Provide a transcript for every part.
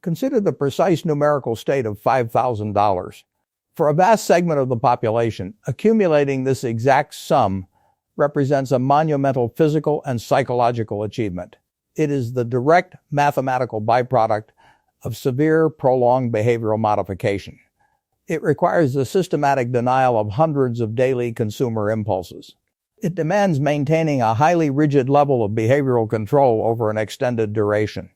Consider the precise numerical state of $5,000. For a vast segment of the population, accumulating this exact sum represents a monumental physical and psychological achievement. It is the direct mathematical byproduct of severe, prolonged behavioral modification. It requires the systematic denial of hundreds of daily consumer impulses. It demands maintaining a highly rigid level of behavioral control over an extended duration.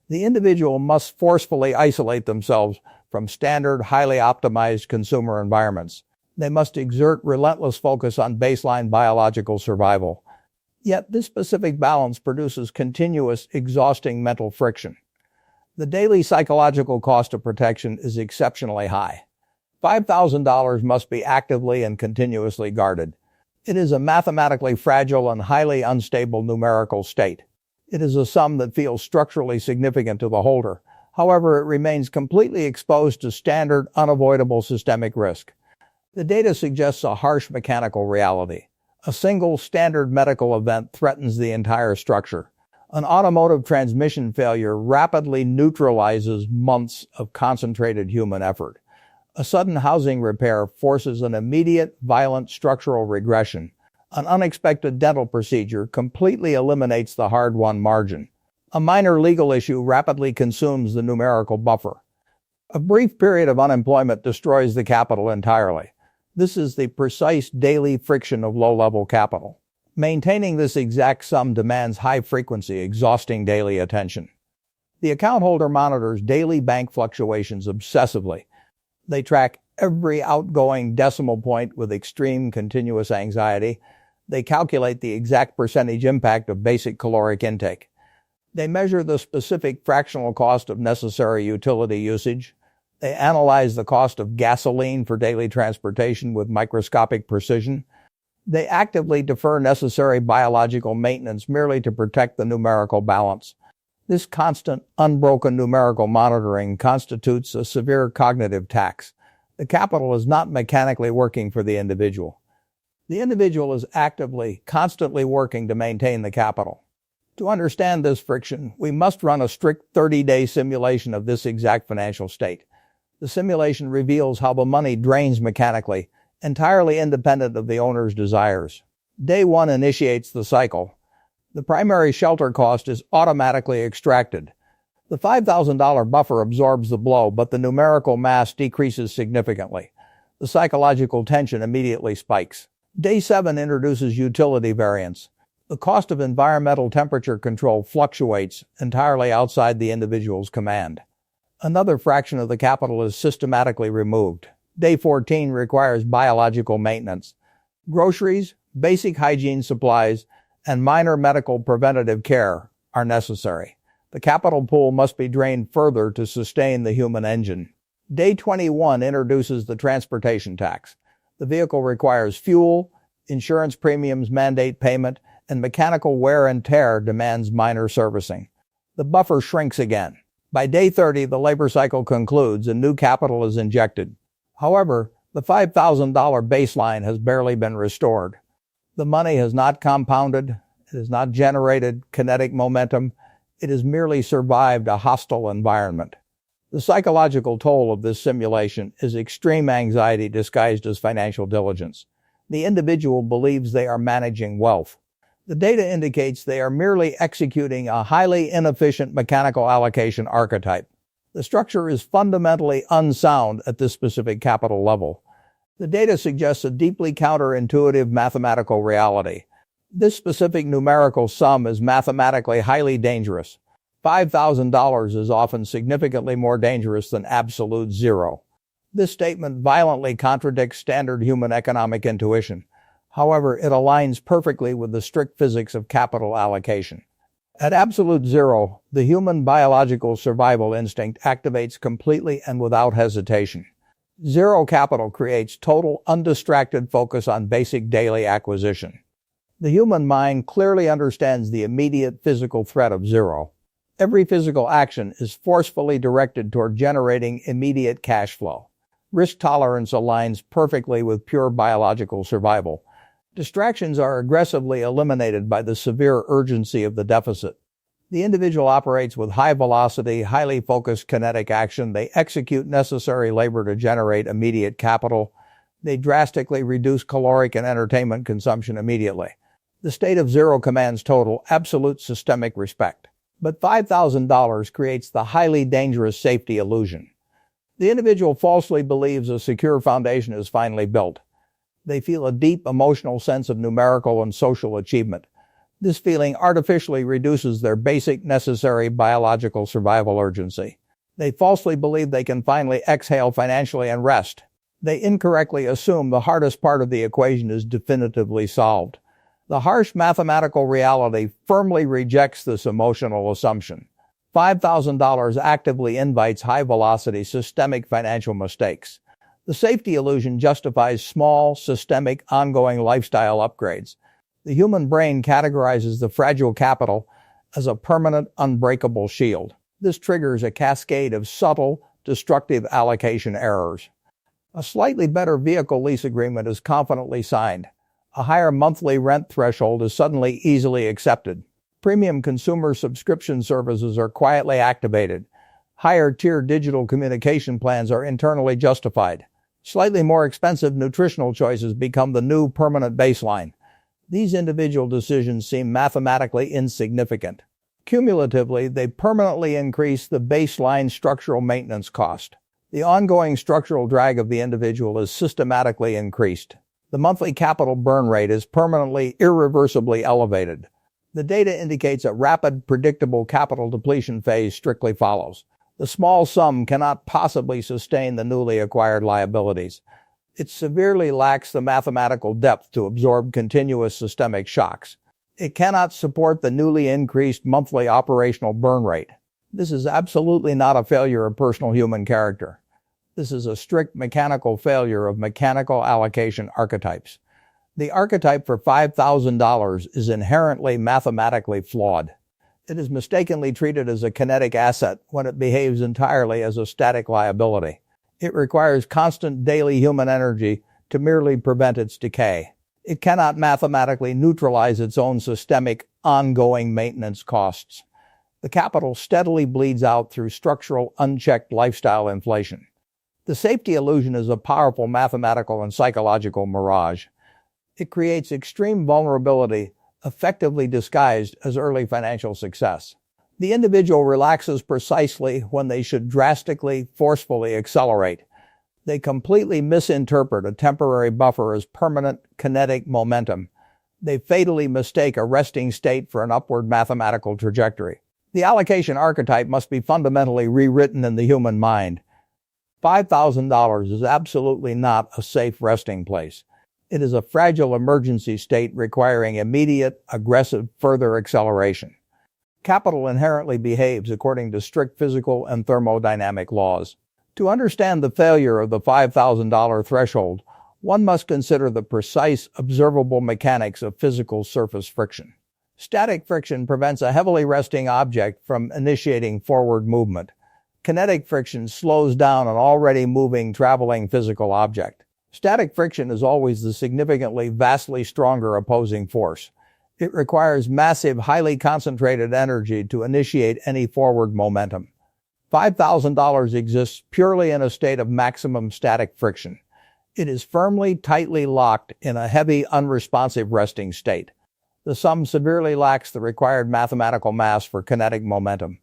The individual must forcefully isolate themselves from standard, highly optimized consumer environments. They must exert relentless focus on baseline biological survival. Yet this specific balance produces continuous, exhausting mental friction. The daily psychological cost of protection is exceptionally high. $5,000 must be actively and continuously guarded. It is a mathematically fragile and highly unstable numerical state. It is a sum that feels structurally significant to the holder. However, it remains completely exposed to standard, unavoidable systemic risk. The data suggests a harsh mechanical reality. A single standard medical event threatens the entire structure. An automotive transmission failure rapidly neutralizes months of concentrated human effort. A sudden housing repair forces an immediate, violent structural regression. An unexpected dental procedure completely eliminates the hard-won margin. A minor legal issue rapidly consumes the numerical buffer. A brief period of unemployment destroys the capital entirely. This is the precise daily friction of low-level capital. Maintaining this exact sum demands high-frequency, exhausting daily attention. The account holder monitors daily bank fluctuations obsessively. They track every outgoing decimal point with extreme continuous anxiety. They calculate the exact percentage impact of basic caloric intake. They measure the specific fractional cost of necessary utility usage. They analyze the cost of gasoline for daily transportation with microscopic precision. They actively defer necessary biological maintenance merely to protect the numerical balance. This constant, unbroken numerical monitoring constitutes a severe cognitive tax. The capital is not mechanically working for the individual. The individual is actively, constantly working to maintain the capital. To understand this friction, we must run a strict 30-day simulation of this exact financial state. The simulation reveals how the money drains mechanically, entirely independent of the owner's desires. Day 1 initiates the cycle. The primary shelter cost is automatically extracted. The $5,000 buffer absorbs the blow, but the numerical mass decreases significantly. The psychological tension immediately spikes. Day 7 introduces utility variance. The cost of environmental temperature control fluctuates entirely outside the individual's command. Another fraction of the capital is systematically removed. Day 14 requires biological maintenance. Groceries, basic hygiene supplies, and minor medical preventative care are necessary. The capital pool must be drained further to sustain the human engine. Day 21 introduces the transportation tax. The vehicle requires fuel, insurance premiums mandate payment, and mechanical wear and tear demands minor servicing. The buffer shrinks again. By day 30, the labor cycle concludes and new capital is injected. However, the $5,000 baseline has barely been restored. The money has not compounded, it has not generated kinetic momentum, it has merely survived a hostile environment. The psychological toll of this simulation is extreme anxiety disguised as financial diligence. The individual believes they are managing wealth. The data indicates they are merely executing a highly inefficient mechanical allocation archetype. The structure is fundamentally unsound at this specific capital level. The data suggests a deeply counterintuitive mathematical reality. This specific numerical sum is mathematically highly dangerous. $5,000 is often significantly more dangerous than absolute zero. This statement violently contradicts standard human economic intuition. However, it aligns perfectly with the strict physics of capital allocation. At absolute zero, the human biological survival instinct activates completely and without hesitation. Zero capital creates total, undistracted focus on basic daily acquisition. The human mind clearly understands the immediate physical threat of zero. Every physical action is forcefully directed toward generating immediate cash flow. Risk tolerance aligns perfectly with pure biological survival. Distractions are aggressively eliminated by the severe urgency of the deficit. The individual operates with high velocity, highly focused kinetic action. They execute necessary labor to generate immediate capital. They drastically reduce caloric and entertainment consumption immediately. The state of zero commands total, absolute systemic respect. But $5,000 creates the highly dangerous safety illusion. The individual falsely believes a secure foundation is finally built. They feel a deep emotional sense of numerical and social achievement. This feeling artificially reduces their basic necessary biological survival urgency. They falsely believe they can finally exhale financially and rest. They incorrectly assume the hardest part of the equation is definitively solved. The harsh mathematical reality firmly rejects this emotional assumption. $5,000 actively invites high-velocity systemic financial mistakes. The safety illusion justifies small, systemic, ongoing lifestyle upgrades. The human brain categorizes the fragile capital as a permanent, unbreakable shield. This triggers a cascade of subtle, destructive allocation errors. A slightly better vehicle lease agreement is confidently signed. A higher monthly rent threshold is suddenly easily accepted. Premium consumer subscription services are quietly activated. Higher-tier digital communication plans are internally justified. Slightly more expensive nutritional choices become the new permanent baseline. These individual decisions seem mathematically insignificant. Cumulatively, they permanently increase the baseline structural maintenance cost. The ongoing structural drag of the individual is systematically increased. The monthly capital burn rate is permanently, irreversibly elevated. The data indicates a rapid, predictable capital depletion phase strictly follows. The small sum cannot possibly sustain the newly acquired liabilities. It severely lacks the mathematical depth to absorb continuous systemic shocks. It cannot support the newly increased monthly operational burn rate. This is absolutely not a failure of personal human character. This is a strict mechanical failure of mechanical allocation archetypes. The archetype for $5,000 is inherently mathematically flawed. It is mistakenly treated as a kinetic asset when it behaves entirely as a static liability. It requires constant daily human energy to merely prevent its decay. It cannot mathematically neutralize its own systemic, ongoing maintenance costs. The capital steadily bleeds out through structural, unchecked lifestyle inflation. The safety illusion is a powerful mathematical and psychological mirage. It creates extreme vulnerability, effectively disguised as early financial success. The individual relaxes precisely when they should drastically, forcefully accelerate. They completely misinterpret a temporary buffer as permanent kinetic momentum. They fatally mistake a resting state for an upward mathematical trajectory. The allocation archetype must be fundamentally rewritten in the human mind. $5,000 is absolutely not a safe resting place. It is a fragile emergency state requiring immediate, aggressive, further acceleration. Capital inherently behaves according to strict physical and thermodynamic laws. To understand the failure of the $5,000 threshold, one must consider the precise, observable mechanics of physical surface friction. Static friction prevents a heavily resting object from initiating forward movement. Kinetic friction slows down an already moving, traveling physical object. Static friction is always the significantly, vastly stronger opposing force. It requires massive, highly concentrated energy to initiate any forward momentum. $5,000 exists purely in a state of maximum static friction. It is firmly, tightly locked in a heavy, unresponsive resting state. The sum severely lacks the required mathematical mass for kinetic momentum.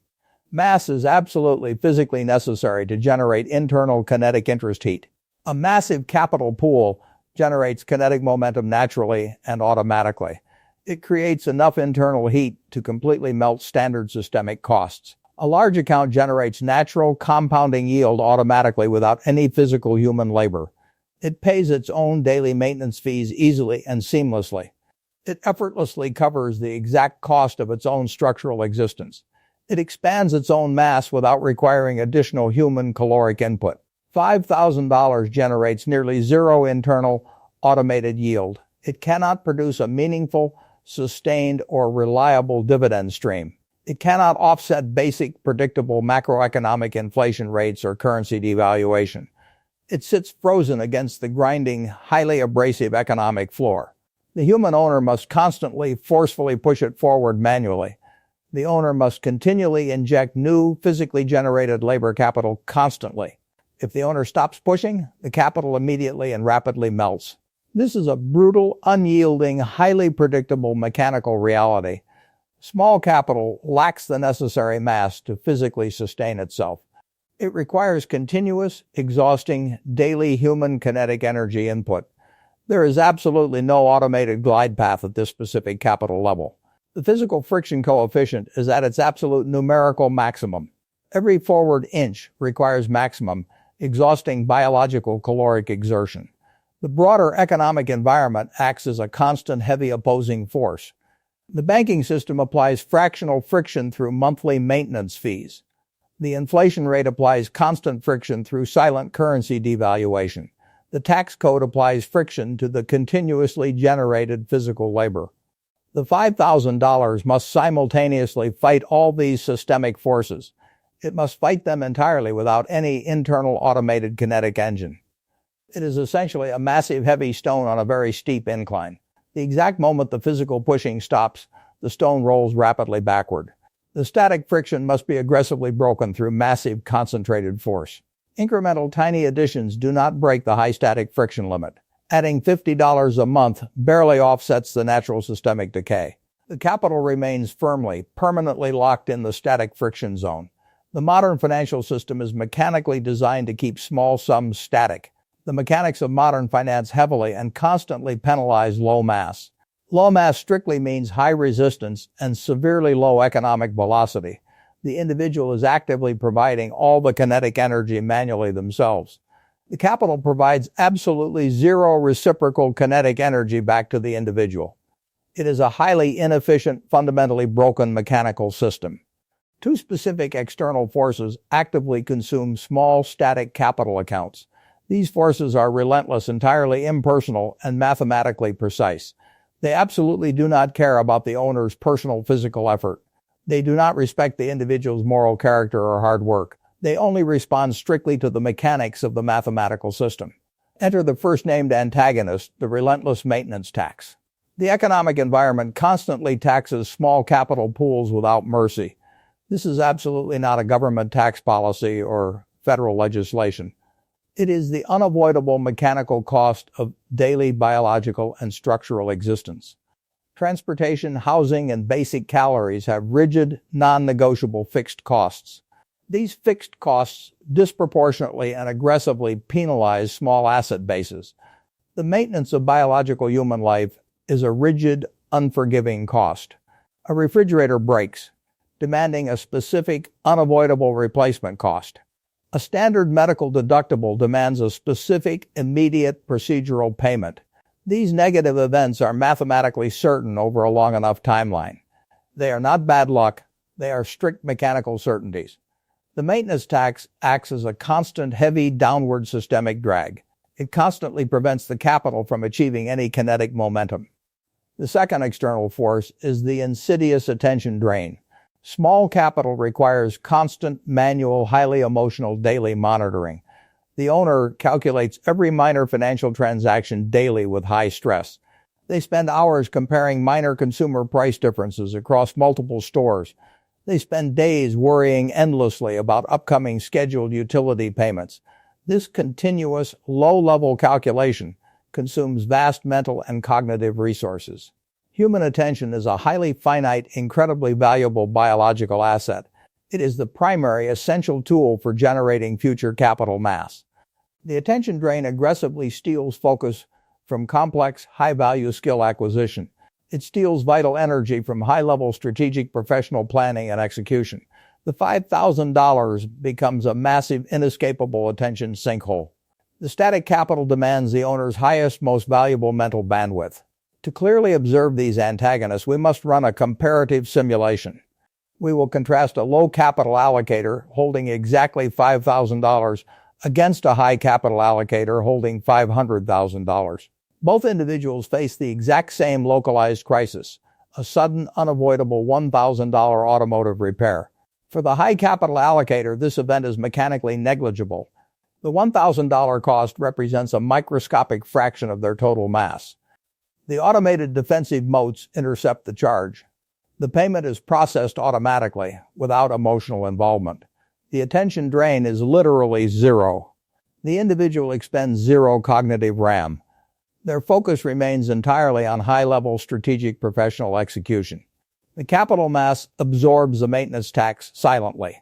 Mass is absolutely physically necessary to generate internal kinetic interest heat. A massive capital pool generates kinetic momentum naturally and automatically. It creates enough internal heat to completely melt standard systemic costs. A large account generates natural compounding yield automatically without any physical human labor. It pays its own daily maintenance fees easily and seamlessly. It effortlessly covers the exact cost of its own structural existence. It expands its own mass without requiring additional human caloric input. $5,000 generates nearly zero internal automated yield. It cannot produce a meaningful, sustained, or reliable dividend stream. It cannot offset basic, predictable macroeconomic inflation rates or currency devaluation. It sits frozen against the grinding, highly abrasive economic floor. The human owner must constantly, forcefully push it forward manually. The owner must continually inject new, physically generated labor capital constantly. If the owner stops pushing, the capital immediately and rapidly melts. This is a brutal, unyielding, highly predictable mechanical reality. Small capital lacks the necessary mass to physically sustain itself. It requires continuous, exhausting, daily human kinetic energy input. There is absolutely no automated glide path at this specific capital level. The physical friction coefficient is at its absolute numerical maximum. Every forward inch requires maximum, exhausting biological caloric exertion. The broader economic environment acts as a constant heavy opposing force. The banking system applies fractional friction through monthly maintenance fees. The inflation rate applies constant friction through silent currency devaluation. The tax code applies friction to the continuously generated physical labor. The $5,000 must simultaneously fight all these systemic forces. It must fight them entirely without any internal automated kinetic engine. It is essentially a massive heavy stone on a very steep incline. The exact moment the physical pushing stops, the stone rolls rapidly backward. The static friction must be aggressively broken through massive concentrated force. Incremental tiny additions do not break the high static friction limit. Adding $50 a month barely offsets the natural systemic decay. The capital remains firmly, permanently locked in the static friction zone. The modern financial system is mechanically designed to keep small sums static. The mechanics of modern finance heavily and constantly penalize low mass. Low mass strictly means high resistance and severely low economic velocity. The individual is actively providing all the kinetic energy manually themselves. The capital provides absolutely zero reciprocal kinetic energy back to the individual. It is a highly inefficient, fundamentally broken mechanical system. Two specific external forces actively consume small static capital accounts. These forces are relentless, entirely impersonal, and mathematically precise. They absolutely do not care about the owner's personal physical effort. They do not respect the individual's moral character or hard work. They only respond strictly to the mechanics of the mathematical system. Enter the first-named antagonist, the relentless maintenance tax. The economic environment constantly taxes small capital pools without mercy. This is absolutely not a government tax policy or federal legislation. It is the unavoidable mechanical cost of daily biological and structural existence. Transportation, housing, and basic calories have rigid, non-negotiable fixed costs. These fixed costs disproportionately and aggressively penalize small asset bases. The maintenance of biological human life is a rigid, unforgiving cost. A refrigerator breaks, demanding a specific, unavoidable replacement cost. A standard medical deductible demands a specific, immediate procedural payment. These negative events are mathematically certain over a long enough timeline. They are not bad luck, they are strict mechanical certainties. The maintenance tax acts as a constant, heavy, downward systemic drag. It constantly prevents the capital from achieving any kinetic momentum. The second external force is the insidious attention drain. Small capital requires constant, manual, highly emotional daily monitoring. The owner calculates every minor financial transaction daily with high stress. They spend hours comparing minor consumer price differences across multiple stores. They spend days worrying endlessly about upcoming scheduled utility payments. This continuous, low-level calculation consumes vast mental and cognitive resources. Human attention is a highly finite, incredibly valuable biological asset. It is the primary, essential tool for generating future capital mass. The attention drain aggressively steals focus from complex, high-value skill acquisition. It steals vital energy from high-level strategic professional planning and execution. The $5,000 becomes a massive, inescapable attention sinkhole. The static capital demands the owner's highest, most valuable mental bandwidth. To clearly observe these antagonists, we must run a comparative simulation. We will contrast a low capital allocator holding exactly $5,000 against a high capital allocator holding $500,000. Both individuals face the exact same localized crisis, a sudden, unavoidable $1,000 automotive repair. For the high capital allocator, this event is mechanically negligible. The $1,000 cost represents a microscopic fraction of their total mass. The automated defensive moats intercept the charge. The payment is processed automatically, without emotional involvement. The attention drain is literally zero. The individual expends zero cognitive RAM. Their focus remains entirely on high-level strategic professional execution. The capital mass absorbs the maintenance tax silently.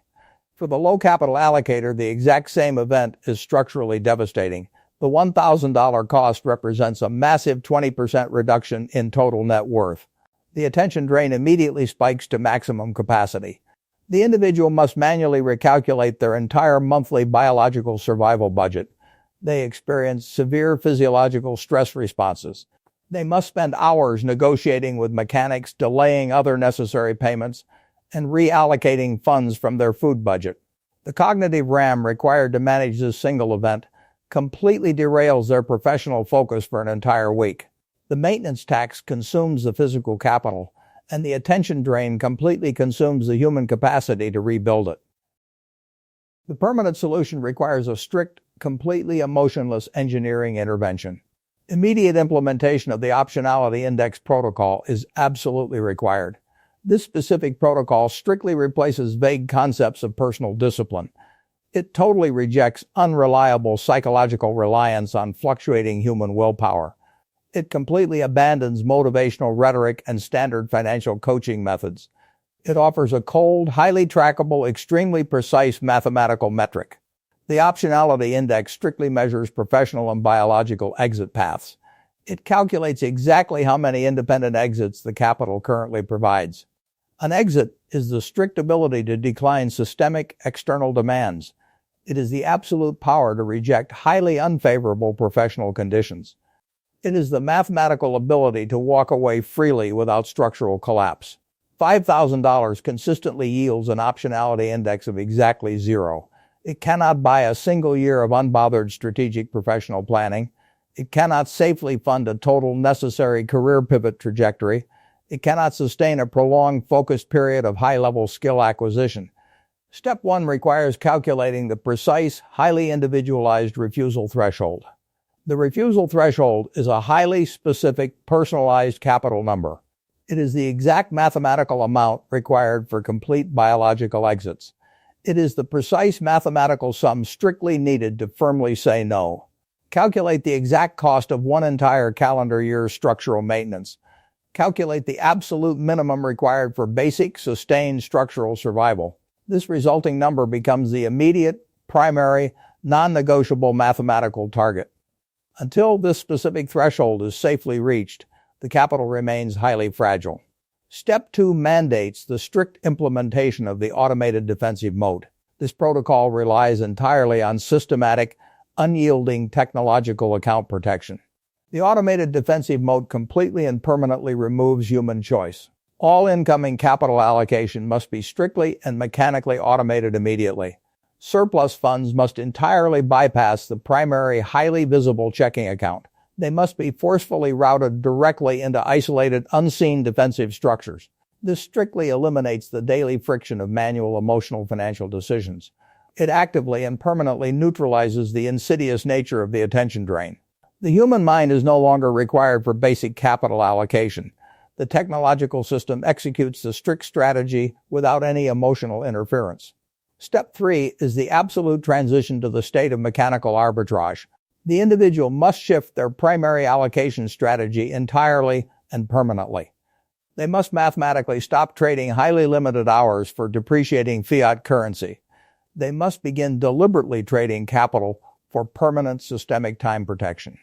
For the low capital allocator, the exact same event is structurally devastating. The $1,000 cost represents a massive 20% reduction in total net worth. The attention drain immediately spikes to maximum capacity. The individual must manually recalculate their entire monthly biological survival budget. They experience severe physiological stress responses. They must spend hours negotiating with mechanics, delaying other necessary payments, and reallocating funds from their food budget. The cognitive RAM required to manage this single event completely derails their professional focus for an entire week. The maintenance tax consumes the physical capital, and the attention drain completely consumes the human capacity to rebuild it. The permanent solution requires a strict, completely emotionless engineering intervention. Immediate implementation of the optionality index protocol is absolutely required. This specific protocol strictly replaces vague concepts of personal discipline. It totally rejects unreliable psychological reliance on fluctuating human willpower. It completely abandons motivational rhetoric and standard financial coaching methods. It offers a cold, highly trackable, extremely precise mathematical metric. The optionality index strictly measures professional and biological exit paths. It calculates exactly how many independent exits the capital currently provides. An exit is the strict ability to decline systemic external demands. It is the absolute power to reject highly unfavorable professional conditions. It is the mathematical ability to walk away freely without structural collapse. $5,000 consistently yields an optionality index of exactly zero. It cannot buy a single year of unbothered strategic professional planning. It cannot safely fund a total necessary career pivot trajectory. It cannot sustain a prolonged focused period of high-level skill acquisition. Step 1 requires calculating the precise, highly individualized refusal threshold. The refusal threshold is a highly specific, personalized capital number. It is the exact mathematical amount required for complete biological exits. It is the precise mathematical sum strictly needed to firmly say no. Calculate the exact cost of one entire calendar year's structural maintenance. Calculate the absolute minimum required for basic, sustained structural survival. This resulting number becomes the immediate, primary, non-negotiable mathematical target. Until this specific threshold is safely reached, the capital remains highly fragile. Step 2 mandates the strict implementation of the automated defensive mode. This protocol relies entirely on systematic, unyielding technological account protection. The automated defensive mode completely and permanently removes human choice. All incoming capital allocation must be strictly and mechanically automated immediately. Surplus funds must entirely bypass the primary, highly visible checking account. They must be forcefully routed directly into isolated, unseen defensive structures. This strictly eliminates the daily friction of manual emotional financial decisions. It actively and permanently neutralizes the insidious nature of the attention drain. The human mind is no longer required for basic capital allocation. The technological system executes the strict strategy without any emotional interference. Step 3 is the absolute transition to the state of mechanical arbitrage. The individual must shift their primary allocation strategy entirely and permanently. They must mathematically stop trading highly limited hours for depreciating fiat currency. They must begin deliberately trading capital for permanent systemic time protection.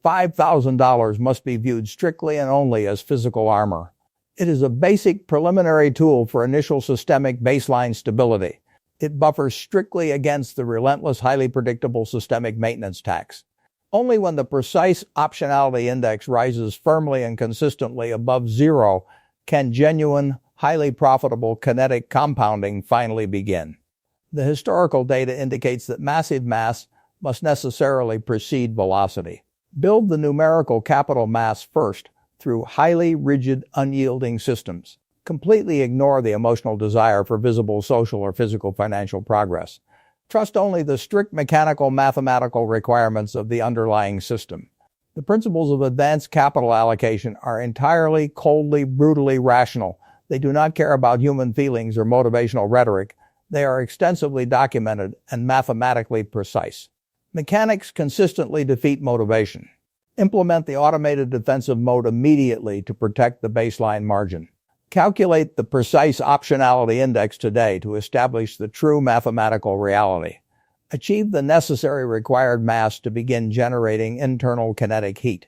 $5,000 must be viewed strictly and only as physical armor. It is a basic preliminary tool for initial systemic baseline stability. It buffers strictly against the relentless, highly predictable systemic maintenance tax. Only when the precise optionality index rises firmly and consistently above zero can genuine, highly profitable kinetic compounding finally begin. The historical data indicates that massive mass must necessarily precede velocity. Build the numerical capital mass first through highly rigid, unyielding systems. Completely ignore the emotional desire for visible social or physical financial progress. Trust only the strict mechanical mathematical requirements of the underlying system. The principles of advanced capital allocation are entirely, coldly, brutally rational. They do not care about human feelings or motivational rhetoric. They are extensively documented and mathematically precise. Mechanics consistently defeat motivation. Implement the automated defensive mode immediately to protect the baseline margin. Calculate the precise optionality index today to establish the true mathematical reality. Achieve the necessary required mass to begin generating internal kinetic heat.